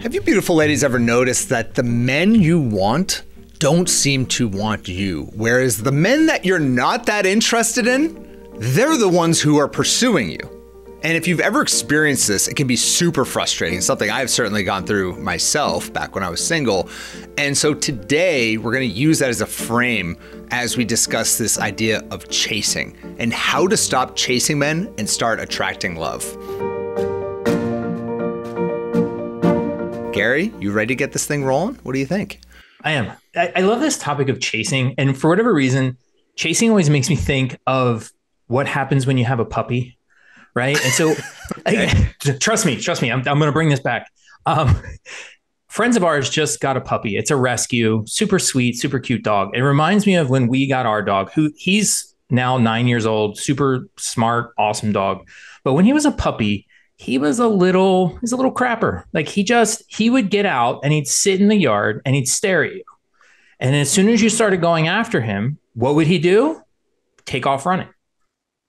Have you beautiful ladies ever noticed that the men you want don't seem to want you, whereas the men that you're not that interested in, they're the ones who are pursuing you? And if you've ever experienced this, it can be super frustrating, something I've certainly gone through myself back when I was single. And so today we're going to use that as a frame as we discuss this idea of chasing and how to stop chasing men and start attracting love. Gary, you ready to get this thing rolling? What do you think? I am. I love this topic of chasing. And for whatever reason, chasing always makes me think of what happens when you have a puppy. Right. And so trust me, I'm going to bring this back. Friends of ours just got a puppy. It's a rescue, super sweet, super cute dog. It reminds me of when we got our dog, who he's now 9 years old, super smart, awesome dog. But when he was a puppy, he's a little crapper. Like he would get out and he'd sit in the yard and he'd stare at you. And as soon as you started going after him, what would he do? Take off running.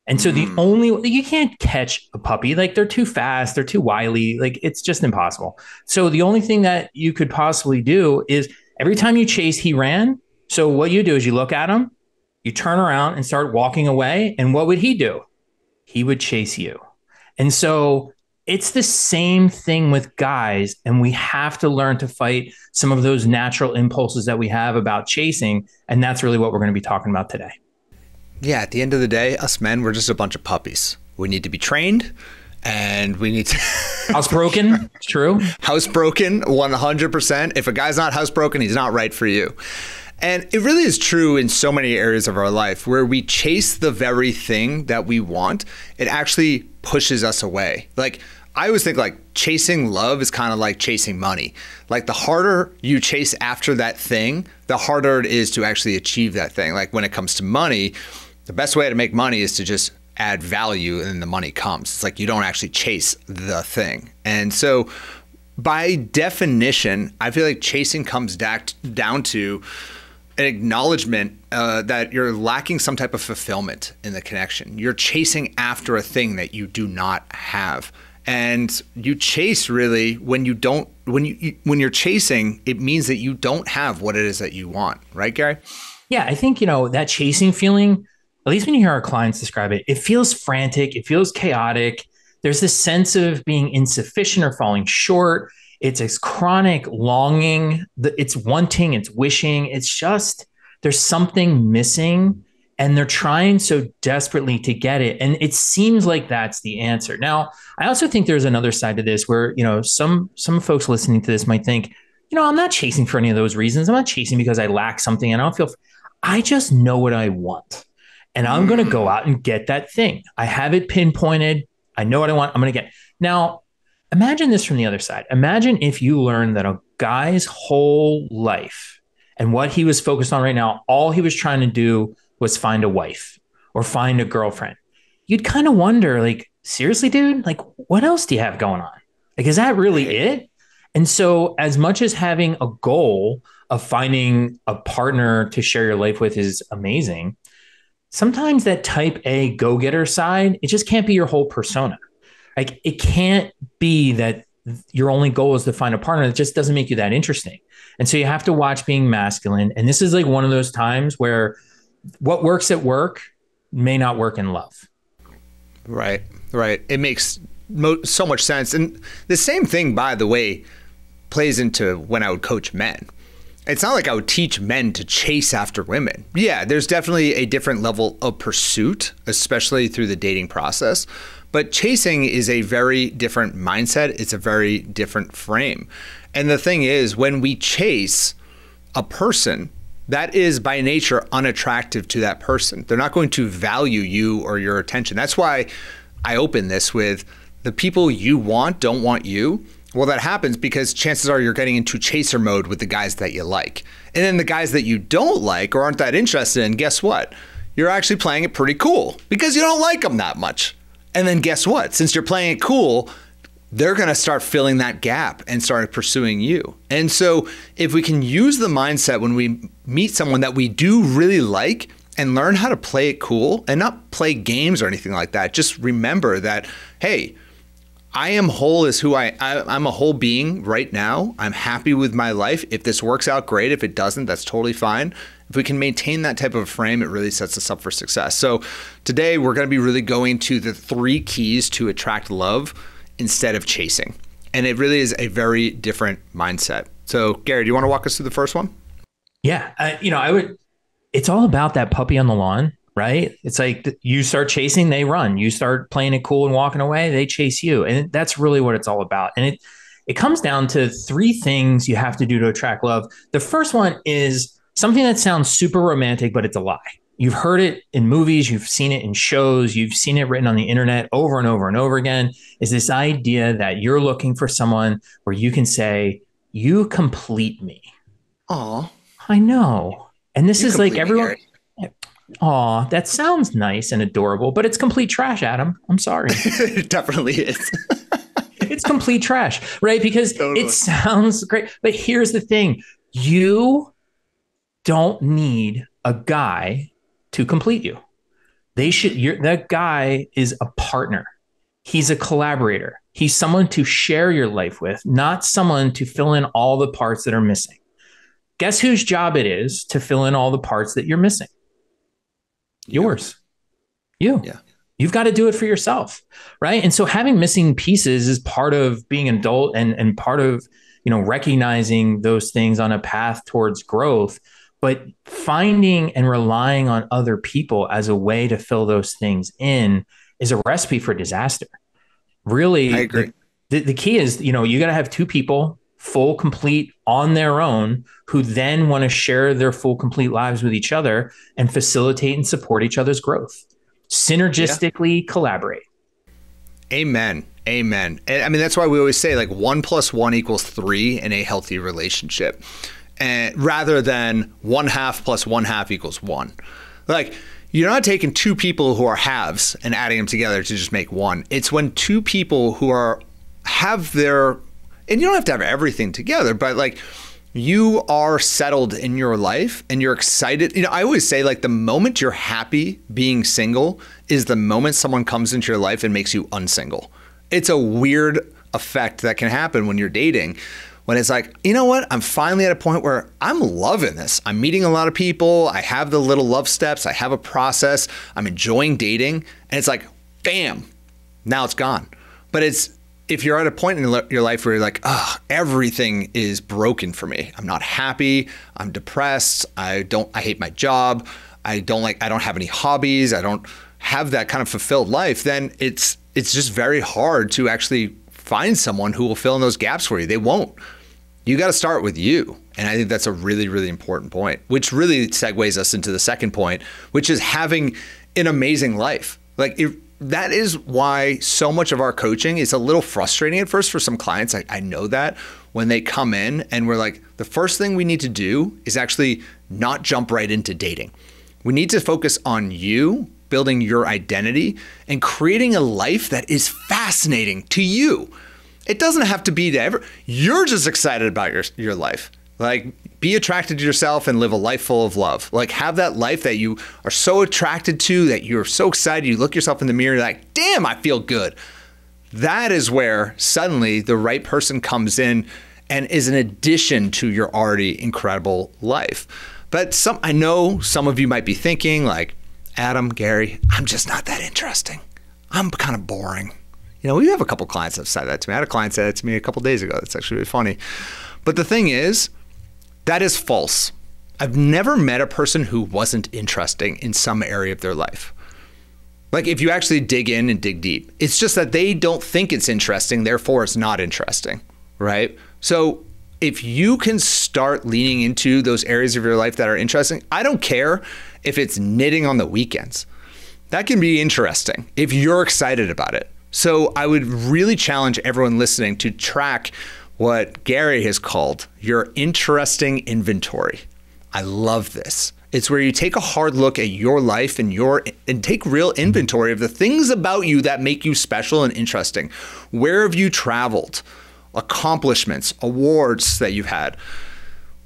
And so you can't catch a puppy. Like they're too fast. They're too wily. Like it's just impossible. So the only thing that you could possibly do is every time you chase, he ran. So what you do is you look at him, you turn around and start walking away. And what would he do? He would chase you. And so it's the same thing with guys. And we have to learn to fight some of those natural impulses that we have about chasing. And that's really what we're going to be talking about today. Yeah, at the end of the day, us men, we're just a bunch of puppies. We need to be trained and we need to... Housebroken, true. Housebroken, 100%. If a guy's not housebroken, he's not right for you. And it really is true in so many areas of our life where we chase the very thing that we want. It actually pushes us away. Like, I always think like chasing love is kind of like chasing money. Like the harder you chase after that thing, the harder it is to actually achieve that thing. Like when it comes to money, the best way to make money is to just add value and then the money comes. It's like you don't actually chase the thing. And so by definition, I feel like chasing comes down to an acknowledgement that you're lacking some type of fulfillment in the connection. You're chasing after a thing that you do not have. And you chase really when you're chasing, it means that you don't have what it is that you want. Right, Gary? Yeah, I think, that chasing feeling, at least when you hear our clients describe it, it feels frantic. It feels chaotic. There's this sense of being insufficient or falling short. It's this chronic longing. It's wanting, it's wishing. It's just there's something missing and they're trying so desperately to get it. And it seems like that's the answer. Now, I also think there's another side to this where, some folks listening to this might think, I'm not chasing for any of those reasons. I'm not chasing because I lack something and I just know what I want. And I'm going to go out and get that thing. I have it pinpointed. I know what I want. I'm going to get it. Now, imagine this from the other side. Imagine if you learned that a guy's whole life and what he was focused on right now, all he was trying to do was find a wife or find a girlfriend. You'd kind of wonder, like, seriously, dude, like, what else do you have going on? Like, is that really it? And so as much as having a goal of finding a partner to share your life with is amazing, sometimes that type A go-getter side, it just can't be your whole persona. Like it can't be that your only goal is to find a partner. It just doesn't make you that interesting. And so you have to watch being masculine. And this is like one of those times where what works at work may not work in love. Right. It makes so much sense. And the same thing, by the way, plays into when I would coach men. It's not like I would teach men to chase after women. Yeah, there's definitely a different level of pursuit, especially through the dating process. But chasing is a very different mindset. It's a very different frame. And the thing is, when we chase a person, that is by nature unattractive to that person. They're not going to value you or your attention. That's why I open this with the people you want don't want you. Well, that happens because chances are you're getting into chaser mode with the guys that you like. And then the guys that you don't like or aren't that interested in, guess what? You're actually playing it pretty cool because you don't like them that much. And then guess what? Since you're playing it cool, they're going to start filling that gap and start pursuing you. And so if we can use the mindset when we meet someone that we do really like and learn how to play it cool and not play games or anything like that, just remember that, hey, I am whole as who I'm a whole being right now. I'm happy with my life. If this works out, great. If it doesn't, that's totally fine. If we can maintain that type of frame, it really sets us up for success. So today we're going to be really going to the 3 keys to attract love instead of chasing. And it really is a very different mindset. So Gary, do you want to walk us through the first one? Yeah. It's all about that puppy on the lawn, right? It's like you start chasing, they run. You start playing it cool and walking away, they chase you. And that's really what it's all about. And it comes down to 3 things you have to do to attract love. The first one is something that sounds super romantic, but it's a lie. You've heard it in movies, you've seen it in shows, you've seen it written on the internet over and over and over again, is this idea that you're looking for someone where you can say, you complete me. Aw. I know. And this is like everyone. Aw, that sounds nice and adorable, but it's complete trash, Adam. I'm sorry. It definitely is. It's complete trash, right? Because It sounds great. But here's the thing. You don't need a guy to complete you. That guy is a partner. He's a collaborator. He's someone to share your life with, not someone to fill in all the parts that are missing. Guess whose job it is to fill in all the parts that you're missing? Yours. You. Yeah. You've got to do it for yourself, right? And so having missing pieces is part of being an adult and part of, recognizing those things on a path towards growth, but finding and relying on other people as a way to fill those things in is a recipe for disaster. Really, I agree. The key is, you got to have 2 people full, complete on their own, who then want to share their full, complete lives with each other and facilitate and support each other's growth. Synergistically collaborate. Amen. Amen. And I mean, that's why we always say 1 + 1 = 3 in a healthy relationship, and rather than 1/2 + 1/2 = 1. You're not taking 2 people who are halves and adding them together to just make 1. It's when 2 people who have their, and you don't have to have everything together, but you are settled in your life and you're excited. I always say the moment you're happy being single is the moment someone comes into your life and makes you unsingle. It's a weird effect that can happen when you're dating, when it's you know what? I'm finally at a point where I'm loving this. I'm meeting a lot of people. I have the little love steps. I have a process. I'm enjoying dating. And it's bam, now it's gone. But if you're at a point in your life where you're everything is broken for me. I'm not happy. I'm depressed. I hate my job. I don't have any hobbies. I don't have that kind of fulfilled life. Then it's just very hard to actually find someone who will fill in those gaps for you. They won't. You got to start with you. And I think that's a really, really important point, which really segues us into the second point, which is having an amazing life. That is why so much of our coaching is a little frustrating at first for some clients. I know that when they come in and we're the first thing we need to do is actually not jump right into dating. We need to focus on you, building your identity, and creating a life that is fascinating to you. It doesn't have to be to you're just excited about your life. Be attracted to yourself and live a life full of love. Have that life that you are so attracted to, that you're so excited. You look yourself in the mirror, you're damn, I feel good. That is where suddenly the right person comes in and is an addition to your already incredible life. But I know some of you might be thinking Adam, Gary, I'm just not that interesting. I'm kind of boring. We have a couple clients that have said that to me. I had a client say that to me a couple days ago. That's actually really funny. But the thing is, that is false. I've never met a person who wasn't interesting in some area of their life. If you actually dig in and dig deep, it's just that they don't think it's interesting, therefore it's not interesting, right? So if you can start leaning into those areas of your life that are interesting, I don't care if it's knitting on the weekends. That can be interesting if you're excited about it. So I would really challenge everyone listening to track what Gary has called your interesting inventory. I love this. It's where you take a hard look at your life and take real inventory of the things about you that make you special and interesting. Where have you traveled? Accomplishments, awards that you've had.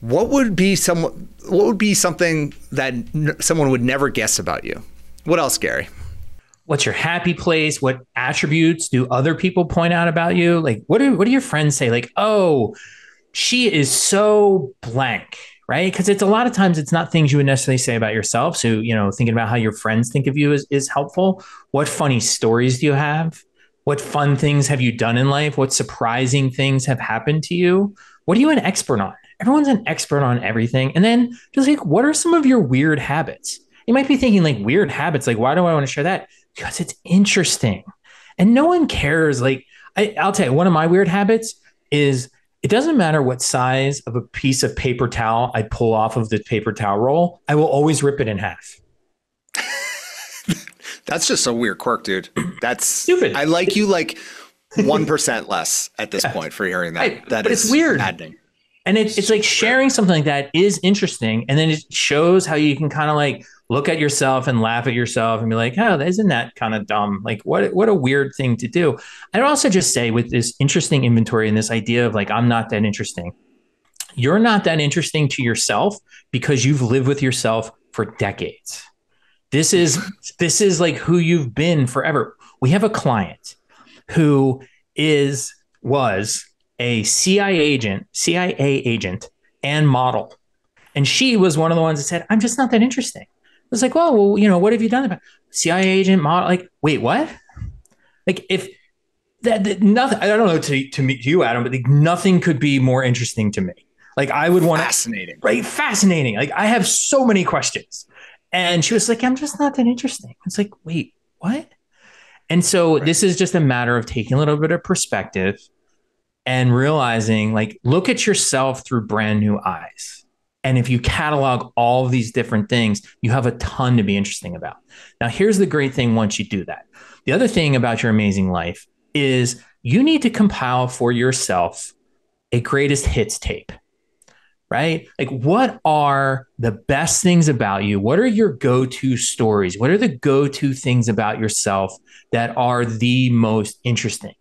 What would be something that someone would never guess about you? What else, Gary? What's your happy place? What attributes do other people point out about you? Like, what do your friends say? Like, oh, she is so blank, right? Because it's a lot of times it's not things you would necessarily say about yourself. So, thinking about how your friends think of you is helpful. What funny stories do you have? What fun things have you done in life? What surprising things have happened to you? What are you an expert on? Everyone's an expert on everything. And then just like, what are some of your weird habits? You might be thinking like weird habits, like, why do I want to share that? Because it's interesting. And no one cares. Like, I'll tell you, one of my weird habits is it doesn't matter what size of a piece of paper towel I pull off of the paper towel roll, I will always rip it in half. That's just a weird quirk, dude. That's stupid. I like you like 1% less at this point for hearing that. Right. That but is it's weird. maddening. And it's like sharing something like that is interesting. And then it shows how you can kind of like look at yourself and laugh at yourself and be like, oh, isn't that kind of dumb? Like what a weird thing to do. I'd also just say with this interesting inventory and this idea of like, I'm not that interesting. You're not that interesting to yourself because you've lived with yourself for decades. This is like who you've been forever. We have a client who was a CIA agent and model. And she was one of the ones that said, I'm just not that interesting. I was like, well, what have you done about CIA agent model? Like, wait, what? Like if that nothing, I don't know to you, Adam, but like, nothing could be more interesting to me. Like I would want fascinating, right? Fascinating. Like I have so many questions. And she was like, I'm just not that interesting. It's like, wait, what? And so This is just a matter of taking a little bit of perspective and realizing like, look at yourself through brand new eyes. And if you catalog all of these different things, you have a ton to be interesting about. Now, here's the great thing once you do that. The other thing about your amazing life is you need to compile for yourself a greatest hits tape, right? Like, what are the best things about you? What are your go-to stories? What are the go-to things about yourself that are the most interesting?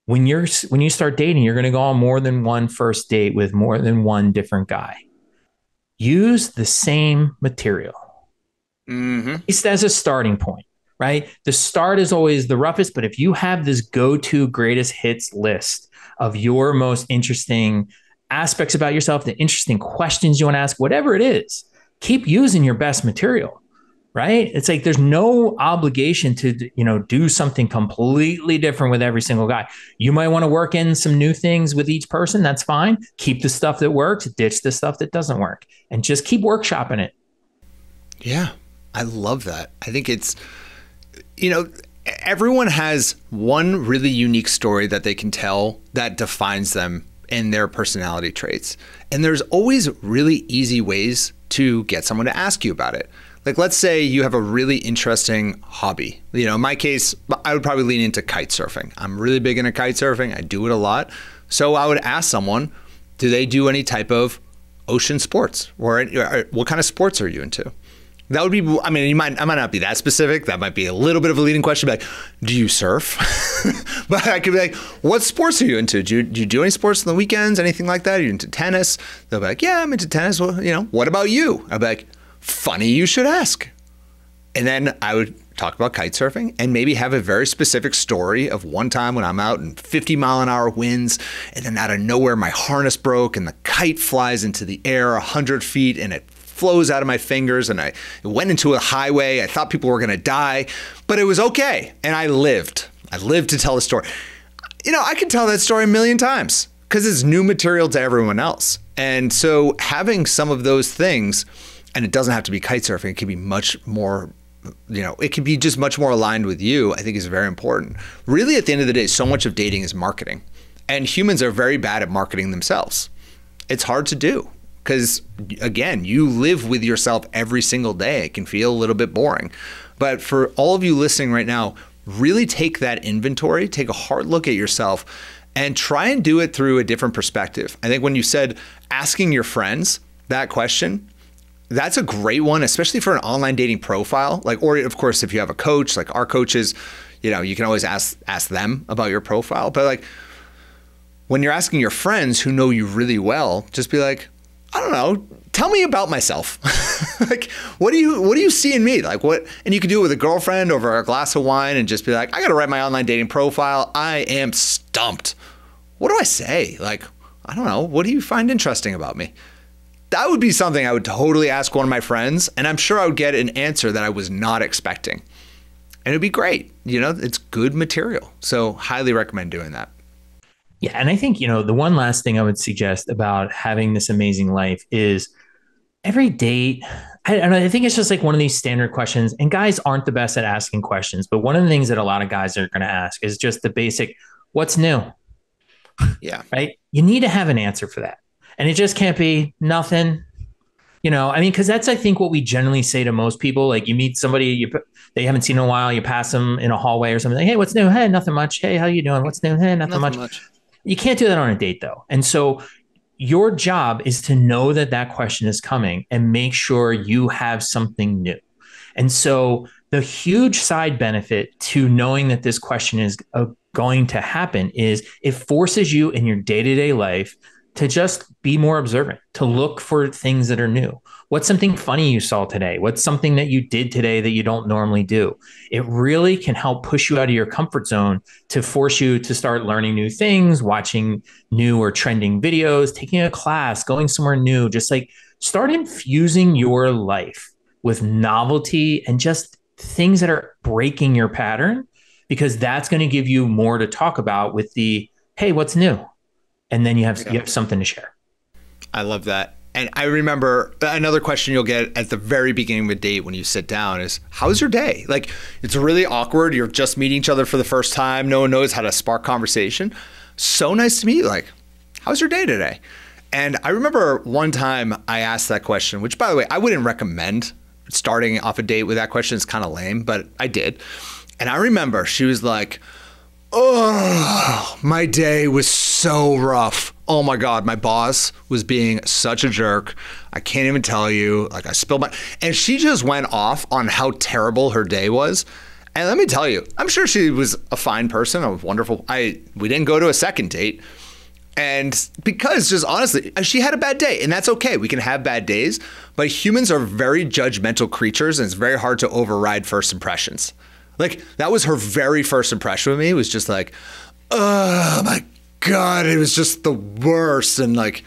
When you start dating, you're going to go on more than one first date with more than one different guy. Use the same material. Just as a starting point, right? The start is always the roughest, but if you have this go-to greatest hits list of your most interesting aspects about yourself, the interesting questions you want to ask, whatever it is, keep using your best material. Right? It's like there's no obligation to, do something completely different with every single guy. You might want to work in some new things with each person. That's fine. Keep the stuff that works, ditch the stuff that doesn't work, and just keep workshopping it. Yeah, I love that. I think it's, everyone has one really unique story that they can tell that defines them in their personality traits. And there's always really easy ways to get someone to ask you about it. Like, let's say you have a really interesting hobby. In my case, I would probably lean into kite surfing. I'm really big into kite surfing. I do it a lot. So I would ask someone, do they do any type of ocean sports? Or what kind of sports are you into? That would be, I might not be that specific. That might be a little bit of a leading question. Like, do you surf? But I could be like, what sports are you into? Do you do any sports on the weekends? Anything like that? Are you into tennis? They'll be like, yeah, I'm into tennis. Well, what about you? I'd be like, funny you should ask. And then I would talk about kite surfing and maybe have a very specific story of one time when I'm out in 50-mile-an-hour winds, and then out of nowhere my harness broke and the kite flies into the air 100 feet and it flows out of my fingers, and I went into a highway. I thought people were going to die, but it was okay. And I lived to tell the story. I could tell that story a million times because it's new material to everyone else. And so having some of those things, and it doesn't have to be kite surfing, it can be much more, it can be just much more aligned with you, I think is very important. Really, at the end of the day, so much of dating is marketing. And humans are very bad at marketing themselves. It's hard to do because, again, you live with yourself every single day. It can feel a little bit boring. But for all of you listening right now, really take that inventory, take a hard look at yourself, and try and do it through a different perspective. I think when you said asking your friends that question, that's a great one, especially for an online dating profile. Or of course, if you have a coach, like our coaches, you can always ask them about your profile. But when you're asking your friends who know you really well, just be like, I don't know, tell me about myself. Like, what do you see in me? Like what, and you could do it with a girlfriend over a glass of wine and just be like, I got to write my online dating profile. I am stumped. What do I say? Like, I don't know. What do you find interesting about me? That would be something I would totally ask one of my friends. And I'm sure I would get an answer that I was not expecting. And it'd be great. You know, it's good material. So highly recommend doing that. Yeah. And I think, the one last thing I would suggest about having this amazing life is every date. I don't know. I think it's just like one of these standard questions, and guys aren't the best at asking questions. But one of the things that a lot of guys are going to ask is just the basic, what's new? Yeah. Right. You need to have an answer for that. And it just can't be nothing. Because that's, I think, what we generally say to most people. Like you meet somebody they haven't seen in a while, you pass them in a hallway or something. Like, hey, what's new? Hey, nothing much. Hey, how you doing? What's new? Hey, nothing much. You can't do that on a date, though. And so your job is to know that that question is coming and make sure you have something new. And so the huge side benefit to knowing that this question is going to happen is it forces you in your day-to-day life to just be more observant, to look for things that are new. What's something funny you saw today? What's something that you did today that you don't normally do? It really can help push you out of your comfort zone to force you to start learning new things, watching new or trending videos, taking a class, going somewhere new, just like start infusing your life with novelty and just things that are breaking your pattern, because that's going to give you more to talk about with the, hey, what's new? And then you have something to share. I love that. And I remember another question you'll get at the very beginning of a date when you sit down is, how's your day? Like, it's really awkward. You're just meeting each other for the first time. No one knows how to spark conversation. So nice to meet you. Like, how's your day today? And I remember one time I asked that question, which, by the way, I wouldn't recommend starting off a date with that question. It's kind of lame, but I did. And I remember she was like, oh, my day was so rough. Oh my God, my boss was being such a jerk. I can't even tell you. Like, I spilled my, and she just went off on how terrible her day was. And let me tell you, I'm sure she was a fine person, a wonderful, we didn't go to a second date. And because just honestly, she had a bad day, and that's okay. We can have bad days, but humans are very judgmental creatures, and it's very hard to override first impressions. Like, that was her very first impression with me. It was just like, oh my God, it was just the worst. And like,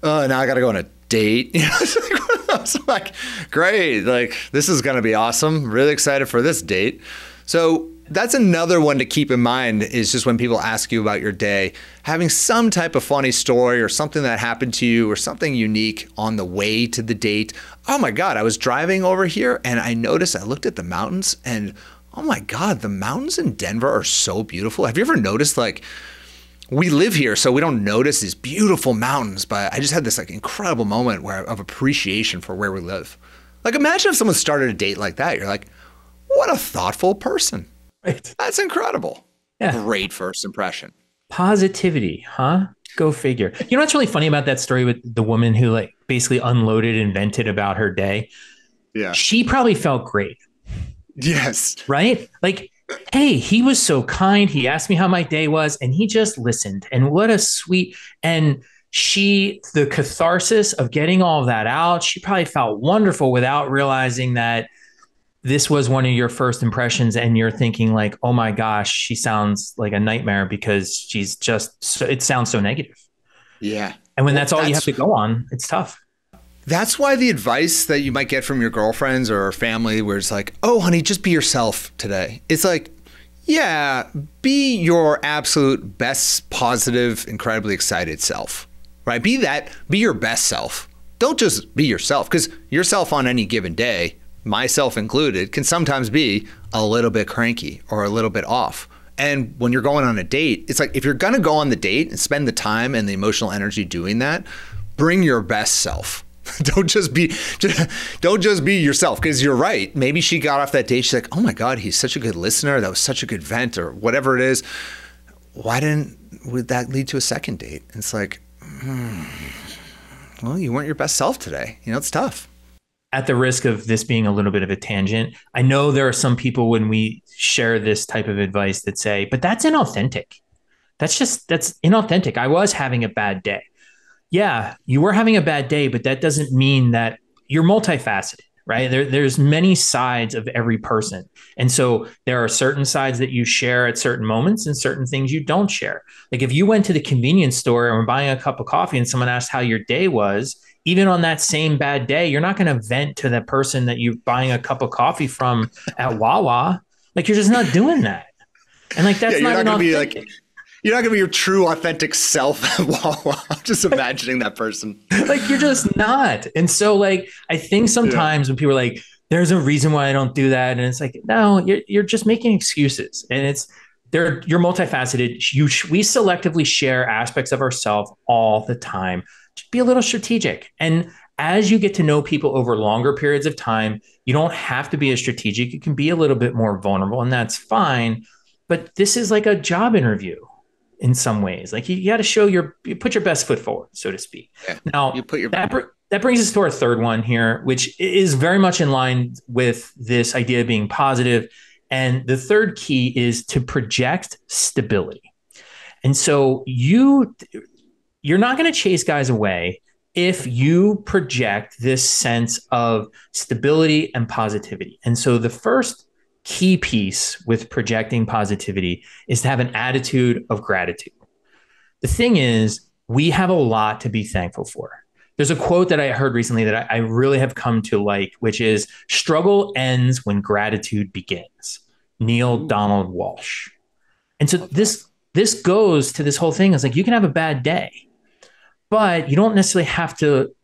oh, now I got to go on a date. You know, I was like, great. Like, this is going to be awesome. Really excited for this date. So that's another one to keep in mind, is just when people ask you about your day, having some type of funny story or something that happened to you or something unique on the way to the date. Oh my God, I was driving over here and I noticed, I looked at the mountains and oh my God, the mountains in Denver are so beautiful. Have you ever noticed, like, we live here, so we don't notice these beautiful mountains, but I just had this like incredible moment of appreciation for where we live. Like, imagine if someone started a date like that. You're like, what a thoughtful person. Right. That's incredible. Yeah. Great first impression. Positivity, huh? Go figure. You know what's really funny about that story with the woman who like basically unloaded and vented about her day? Yeah. She probably felt great. Yes. Right? Like, hey, he was so kind. He asked me how my day was and he just listened. And what a sweet, and the catharsis of getting all of that out, she probably felt wonderful without realizing that this was one of your first impressions. And you're thinking like, oh my gosh, she sounds like a nightmare because she's just, it sounds so negative. Yeah. And when that's all you have to go on, it's tough. That's why the advice that you might get from your girlfriends or family, where it's like, oh, honey, just be yourself today. It's like, yeah, be your absolute best, positive, incredibly excited self, right? Be your best self. Don't just be yourself, because yourself on any given day, myself included, can sometimes be a little bit cranky or a little bit off. And when you're going on a date, it's like, if you're going to go on the date and spend the time and the emotional energy doing that, bring your best self. Don't just be yourself, because you're right. Maybe she got off that date. She's like, oh my God, he's such a good listener. That was such a good vent, or whatever it is. Would that lead to a second date? And it's like, well, you weren't your best self today. You know, it's tough. At the risk of this being a little bit of a tangent, I know there are some people when we share this type of advice that say, but that's inauthentic. That's inauthentic. I was having a bad day. yeah, you were having a bad day, but that doesn't mean that you're multifaceted, right? There's many sides of every person. And so there are certain sides that you share at certain moments and certain things you don't share. Like if you went to the convenience store and were buying a cup of coffee and someone asked how your day was, even on that same bad day, you're not going to vent to the person that you're buying a cup of coffee from at Wawa. Like you're just not doing that. And like that's you're not not going to be authentic. like, you're not going to be your true authentic self. I'm just imagining that person. Like you're just not. And so like I think sometimes when people are like, there's a reason why I don't do that. And it's like, no, you're just making excuses. And you're multifaceted. We selectively share aspects of ourselves all the time. Just be a little strategic. And as you get to know people over longer periods of time, you don't have to be as strategic. You can be a little bit more vulnerable, and that's fine. But this is like a job interview in some ways. Like you got to you put your best foot forward, so to speak. Yeah. Now, You put your that brings us to our third one here, which is very much in line with this idea of being positive. And the third key is to project stability. And so you're not going to chase guys away if you project this sense of stability and positivity. And so the first key piece with projecting positivity is to have an attitude of gratitude. The thing is, we have a lot to be thankful for. There's a quote that I heard recently that I really have come to like, which is struggle ends when gratitude begins. Neil Donald Walsh. And so this goes to this whole thing. It's like you can have a bad day, but you don't necessarily have to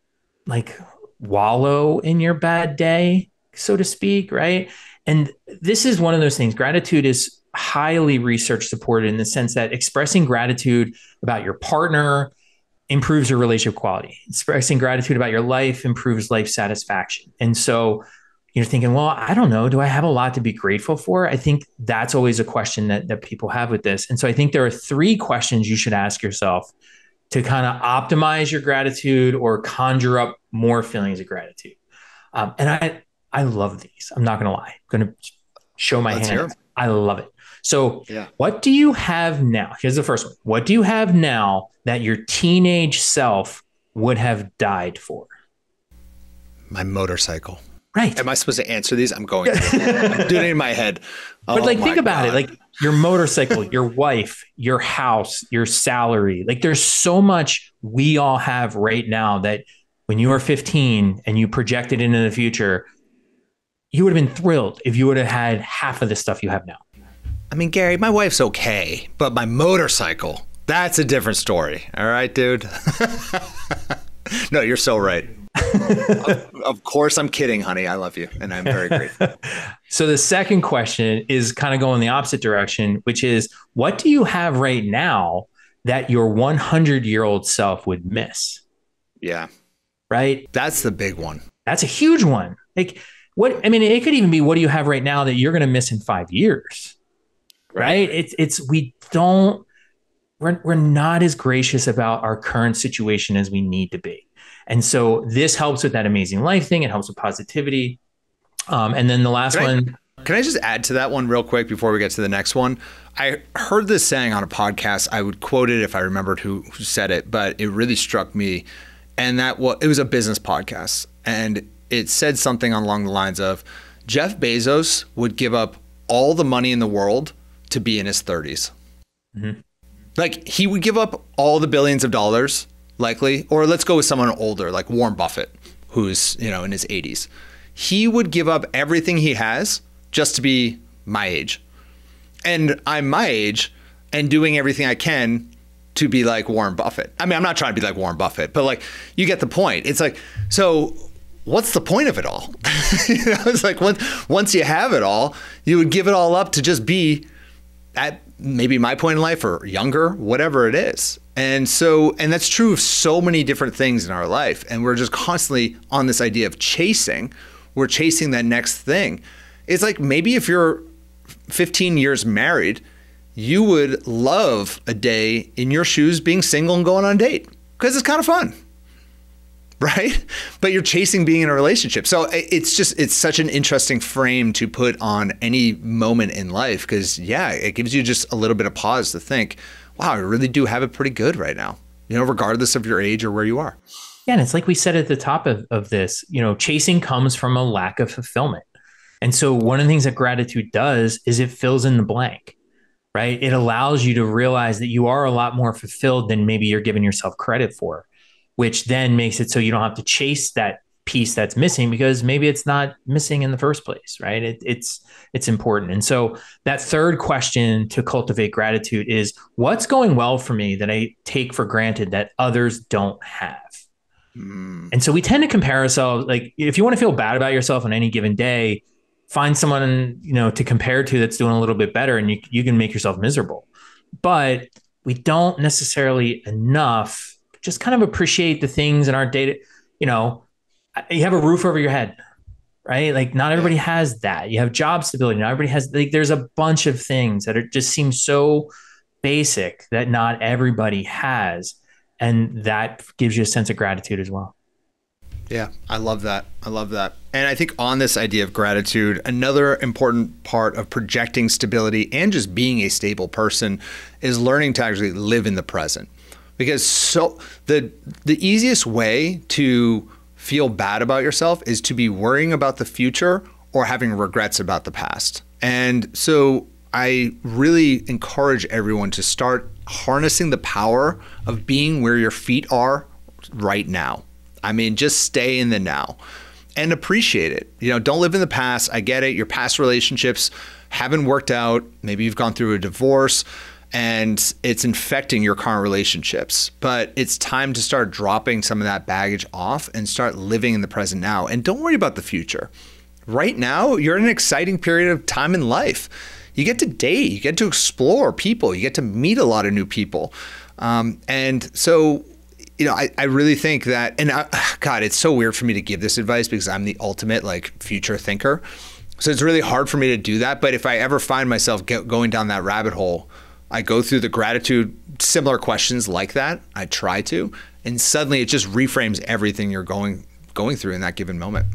like wallow in your bad day, so to speak, right? And this is one of those things. Gratitude is highly research supported in the sense that expressing gratitude about your partner improves your relationship quality. Expressing gratitude about your life improves life satisfaction. And so you're thinking, well, I don't know. Do I have a lot to be grateful for? I think that's always a question that people have with this. And so I think there are 3 questions you should ask yourself to kind of optimize your gratitude or conjure up more feelings of gratitude. And I love these. I'm not going to lie. I'm going to show my hand. I love it. So what do you have now? Here's the first one. What do you have now that your teenage self would have died for? My motorcycle. Right. Am I supposed to answer these? I'm going to. I'm doing it in my head. But like, think about it. Like your motorcycle, your wife, your house, your salary. Like there's so much we all have right now that when you were 15 and you projected into the future, you would have been thrilled if you would have had half of the stuff you have now. I mean, Gary, my wife's okay, but my motorcycle, that's a different story. All right, dude? No, you're so right. Of course, I'm kidding, honey. I love you, and I'm very grateful. So the second question is kind of going the opposite direction, which is, what do you have right now that your 100-year-old self would miss? Yeah. Right? That's the big one. That's a huge one. Like, what? I mean, it could even be, what do you have right now that you're going to miss in 5 years? Right? We're not as gracious about our current situation as we need to be. And so this helps with that amazing life thing. It helps with positivity. And then the last one. Can I just add to that one real quick before we get to the next one? I heard this saying on a podcast. I would quote it if I remembered who said it, but it really struck me. And it was a business podcast. And it said something along the lines of, Jeff Bezos would give up all the money in the world to be in his 30s. Mm-hmm. Like he would give up all the billions of dollars, likely, or let's go with someone older, like Warren Buffett, who's, in his 80s. He would give up everything he has just to be my age. And I'm my age and doing everything I can to be like Warren Buffett. I mean, I'm not trying to be like Warren Buffett, but like, you get the point. It's like, so what's the point of it all? It's like once you have it all, you would give it all up to just be at maybe my point in life or younger, whatever it is. And that's true of so many different things in our life. And we're just constantly on this idea of chasing. We're chasing that next thing. It's like, maybe if you're 15 years married, you would love a day in your shoes being single and going on a date because it's kind of fun. Right? But you're chasing being in a relationship. So it's such an interesting frame to put on any moment in life because, it gives you just a little bit of pause to think, wow, I really do have it pretty good right now. regardless of your age or where you are. Yeah, and it's like we said at the top of this, chasing comes from a lack of fulfillment. And so one of the things that gratitude does is it fills in the blank, right? It allows you to realize that you are a lot more fulfilled than maybe you're giving yourself credit for, which then makes it so you don't have to chase that piece that's missing because maybe it's not missing in the first place, right? It's important. And so that third question to cultivate gratitude is, what's going well for me that I take for granted that others don't have? And so we tend to compare ourselves. Like, if you want to feel bad about yourself on any given day, find someone, to compare to that's doing a little bit better, and you can make yourself miserable. But we don't necessarily enough just kind of appreciate the things in our day. You have a roof over your head, right? Like, not everybody has that. You have job stability. Not everybody has, like, there's a bunch of things that just seem so basic that not everybody has. And that gives you a sense of gratitude as well. Yeah, I love that. I love that. And I think on this idea of gratitude, another important part of projecting stability and just being a stable person is learning to actually live in the present. Because the easiest way to feel bad about yourself is to be worrying about the future or having regrets about the past. And so I really encourage everyone to start harnessing the power of being where your feet are right now. I mean, just stay in the now and appreciate it. Don't live in the past. I get it. Your past relationships haven't worked out. Maybe you've gone through a divorce and it's infecting your current relationships. But it's time to start dropping some of that baggage off and start living in the present now. And don't worry about the future. Right now, you're in an exciting period of time in life. You get to date, you get to explore people, you get to meet a lot of new people. And so, I really think that, and God, it's so weird for me to give this advice because I'm the ultimate future thinker. So it's really hard for me to do that. But if I ever find myself going down that rabbit hole, I go through the gratitude, similar questions like that. I try to, and suddenly it just reframes everything you're going through in that given moment.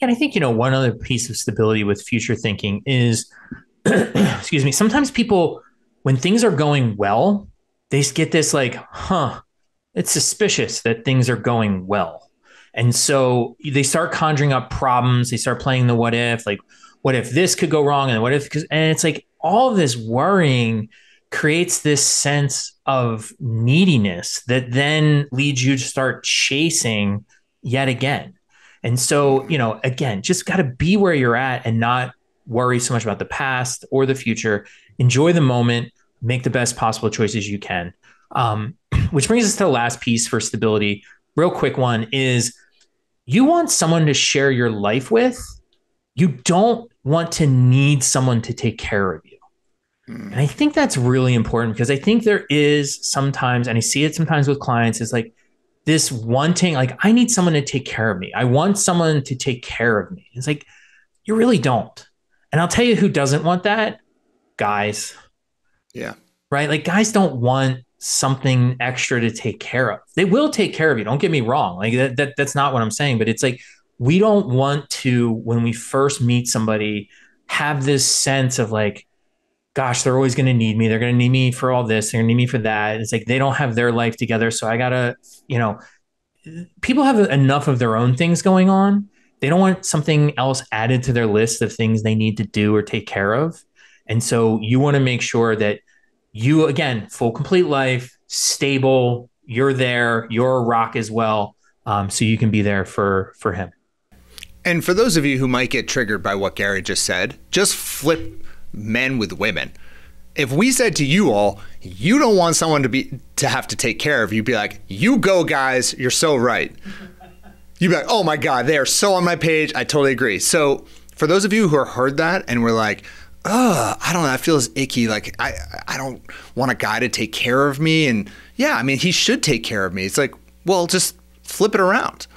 And I think, one other piece of stability with future thinking is, excuse me, sometimes people, when things are going well, they get this it's suspicious that things are going well. And so they start conjuring up problems. They start playing the what if, what if this could go wrong? And what if, and it's like all of this worrying creates this sense of neediness that then leads you to start chasing yet again. And so, again, just got to be where you're at and not worry so much about the past or the future. Enjoy the moment, make the best possible choices you can. Which brings us to the last piece for stability. Real quick one is, you want someone to share your life with. You don't want to need someone to take care of you. And I think that's really important because I think there is sometimes, and I see it sometimes with clients, is this wanting, I need someone to take care of me. I want someone to take care of me. It's like, you really don't. And I'll tell you who doesn't want that. Guys. Yeah. Right? Guys don't want something extra to take care of. They will take care of you. Don't get me wrong. That's not what I'm saying, but it's we don't want to, when we first meet somebody, have this sense of gosh, they're always going to need me. They're going to need me for all this. They're going to need me for that. It's they don't have their life together. So I gotta, people have enough of their own things going on. They don't want something else added to their list of things they need to do or take care of. And so you want to make sure that you, again, full, complete life, stable, you're there, you're a rock as well. So you can be there for him. And for those of you who might get triggered by what Gary just said, just flip men with women. If we said to you all, you don't want someone to have to take care of you, you'd be like, you go guys, you're so right. You'd be like, oh my God, they are so on my page. I totally agree. So for those of you who heard that and were like, I don't know, that feels icky. I don't want a guy to take care of me. And yeah, I mean, he should take care of me. It's well, just flip it around.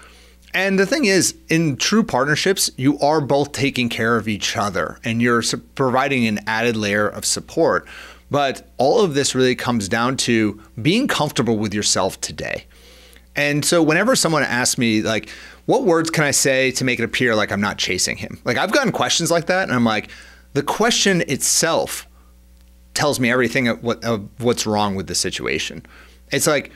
And the thing is, in true partnerships, you are both taking care of each other and you're providing an added layer of support. But all of this really comes down to being comfortable with yourself today. And so whenever someone asks me, what words can I say to make it appear like I'm not chasing him? I've gotten questions like that, and I'm like, the question itself tells me everything of what's wrong with the situation. It's like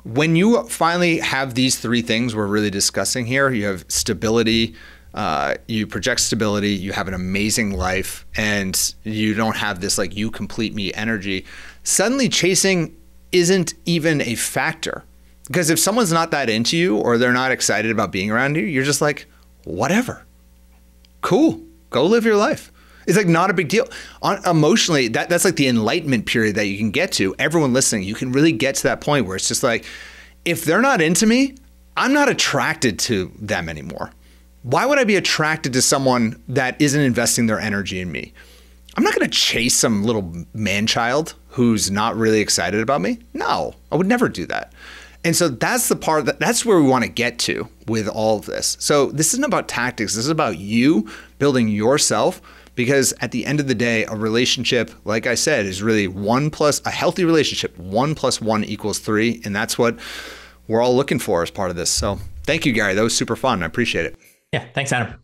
when you finally have these three things we're really discussing here, you have stability, you project stability, you have an amazing life, and you don't have this like you complete me energy. Suddenly chasing isn't even a factor. Because if someone's not that into you or they're not excited about being around you, you're just like, whatever. Cool. Go live your life. It's like not a big deal. Emotionally, that's like the enlightenment period that you can get to. Everyone listening, you can really get to that point where it's just like, if they're not into me, I'm not attracted to them anymore. Why would I be attracted to someone that isn't investing their energy in me? I'm not going to chase some little man-child who's not really excited about me. No, I would never do that. And so that's the part that's where we want to get to with all of this. So this isn't about tactics. This is about you building yourself, because at the end of the day, a relationship, like I said, is really a healthy relationship. 1 + 1 = 3. And that's what we're all looking for as part of this. So thank you, Gary. That was super fun. I appreciate it. Yeah. Thanks, Adam.